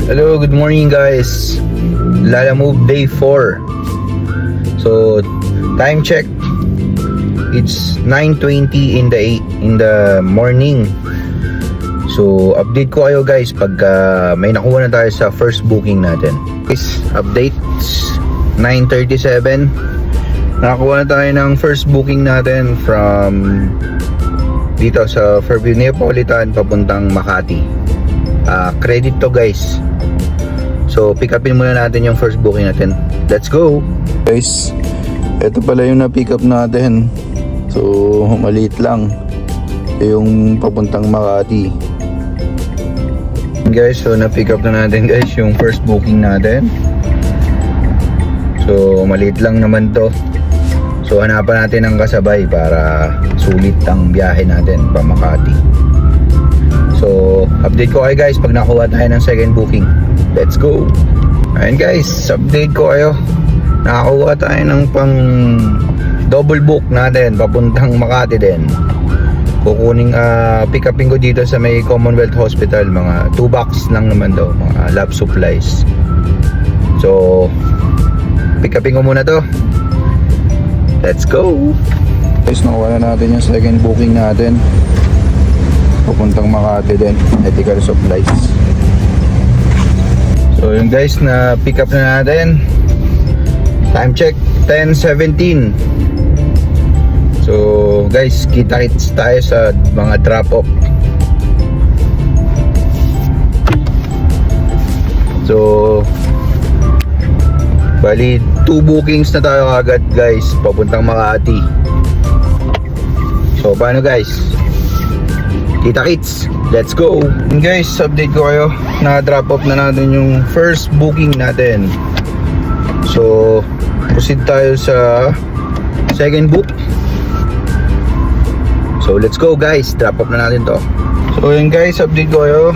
Hello, good morning guys. Lalamove day 4. So, time check. It's 9:20 in the morning. So, update ko kayo guys pag may nakuha na tayo sa first booking natin. Guys, updates 9:37. Nakakuha na tayo ng first booking natin from dito sa Fairview Neapolitan papuntang Makati. Credit to guys. So pick upin muna natin yung first booking natin. Let's go guys. Ito pala yung na-pick up natin. So maliit lang. Yung papuntang Makati guys. So na-pick up na natin guys yung first booking natin. So maliit lang naman to. So hanapan natin ng kasabay para sulit ang biyahe natin pa Makati. So update ko kayo guys pag nakuha tayo ng second booking. Let's go. Ayun guys, update ko kayo. Nakakuha tayo ng pang double book natin papuntang Makati din. Kukuning pick upin ko dito sa may Commonwealth Hospital. Mga 2 box lang naman daw, mga lab supplies. So pick upin ko muna to. Let's go. Guys, nakuha na natin yung second booking natin papuntang Makati din, medical supplies. So yun guys, na pick up na natin. Time check 10:17. So guys, kita-kits tayo sa mga drop off. So bali 2 bookings na tayo agad guys papuntang Makati. So paano guys? Kita-kits, let's go. And guys, update ko kayo. Na-drop off na natin yung first booking natin. So proceed tayo sa second book. So let's go guys, drop off na natin to. So yun guys, update ko kayo.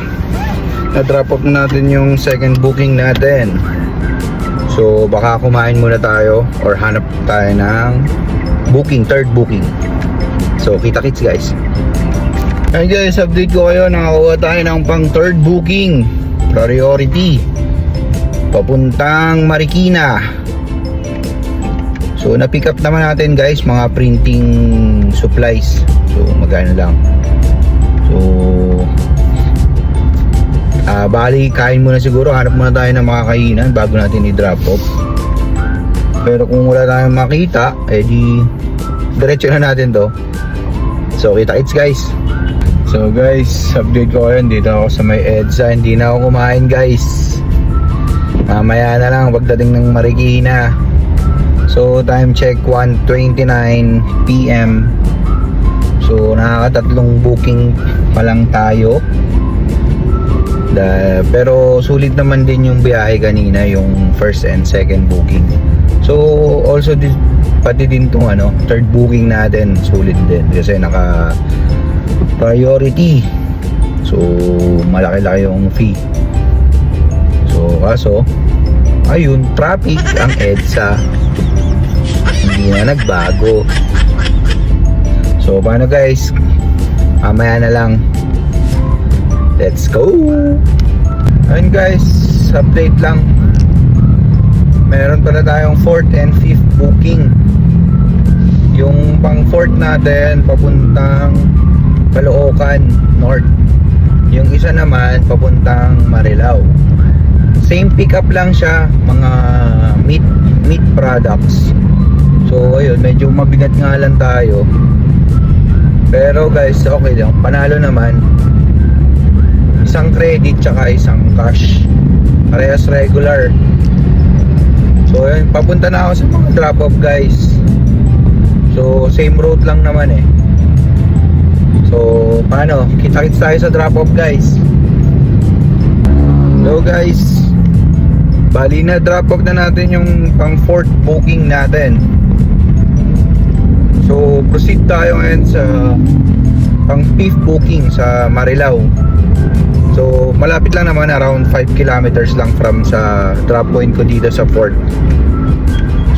Na-drop off na natin yung second booking natin. So baka kumain muna tayo or hanap tayo ng booking, third booking. So kita-kits guys. Hey guys, update ko kayo. Nakakuha tayo ng pang third booking, priority, papuntang Marikina. So na-pick up naman natin guys mga printing supplies. So magkano lang. So bali kain muna siguro. Hanap muna tayo ng mga kainan bago natin i-drop off. Pero kung wala tayong makita, edi diretso na natin to. So kita-kits guys. So guys, update ko kayo. Dito ako sa may EDSA. Hindi na ako kumain guys. Mamaya na lang pagdating ng Marikina. So time check 1:29 PM. So nakakatatlong booking pa lang tayo. Pero sulit naman din yung biyahe kanina, yung first and second booking. So also pati din tong third booking natin sulit din kasi naka priority. So malaki-laki yung fee. So kaso ayun, traffic ang EDSA hindi na nagbago. So paano guys, mamaya na lang. Let's go. Ayun guys, update lang. Meron pala tayong 4th and 5th booking. Yung pang 4th natin papuntang Caloocan North. Yung isa naman papuntang Marilao. Same pick up lang siya, mga meat products. So ayun, medyo mabigat nga lang tayo. Pero guys, okay lang, panalo naman. Isang credit tsaka isang cash. Parehas regular. So ayun, papunta na ako sa mga drop off guys. So same road lang naman eh. So paano? Kita-kits tayo sa drop off guys. Hello guys. Bali na drop off na natin yung pang 4th booking natin. So proceed tayo ngayon sa pang 5th booking sa Marilao. So malapit lang naman, around 5 kilometers lang from sa drop point ko dito sa 4th.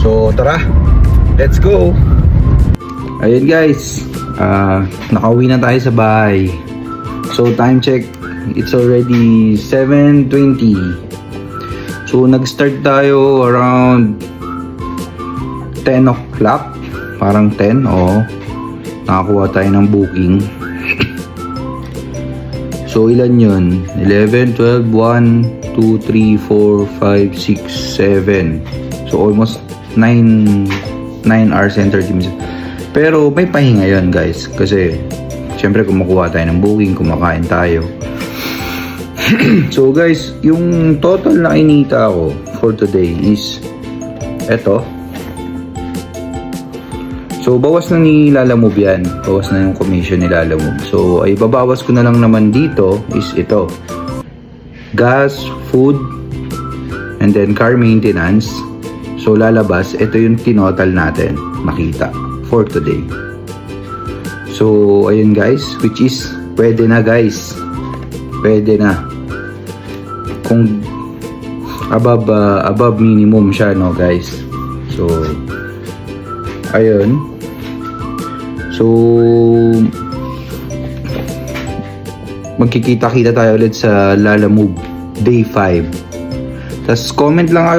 So tara, let's go. Ayun guys, nakauwi na tayo sa bahay. So time check It's already 7:20. So nag-start tayo around 10 o'clock. Parang 10, oo. Nakakuha tayo ng booking. So ilan yun? 11, 12, 1, 2, 3, 4, 5, 6, 7. So almost 9 hours and 30 minutes. Pero may pahinga yun guys. Kasi syempre kumukuha tayo ng booking, kumakain tayo. So guys, yung total na kinita ko for today is eto. So bawas na ni Lalamove yan. Bawas na yung commission ni Lalamove. So ay babawas ko na lang naman dito is ito. Gas, food, and then car maintenance. So lalabas, ito yung tinotal natin nakita for today. So ayun guys, which is pwede na guys. Pwede na. Kung above minimum siya, no guys. So ayun. So magkikita-kita tayo ulit sa Lalamove Day 5. Tas comment lang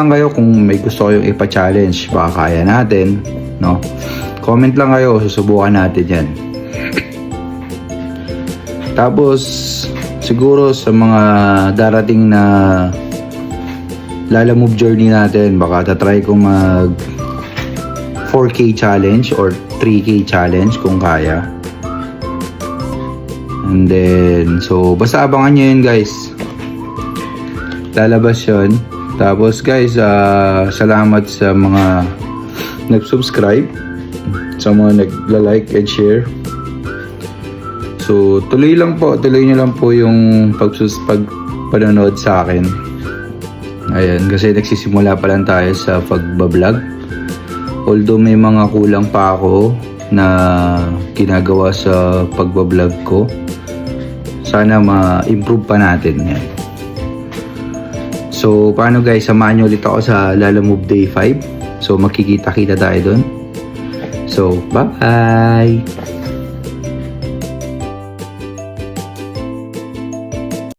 kayo kung may gusto kayong ipa-challenge, baka kaya natin, no? Comment lang kayo, susubukan natin yan. Tapos siguro sa mga darating na Lalamove journey natin, baka tatry ko mag 4K challenge or 3K challenge kung kaya. And then, so basta abangan nyo yun guys. Lalabas yun. Tapos guys, salamat sa mga nag-subscribe, sa mga nag-like and share. So tuloy nyo lang po yung panonood sa akin. Ayan, kasi nagsisimula pa lang tayo sa pagbablog. Although may mga kulang pa ako na ginagawa sa pagbablog ko. Sana ma-improve pa natin yan. So paano guys, samahan nyo ulit ako sa Lalamove Day 5. So magkikita-kita tayo doon. So bye-bye!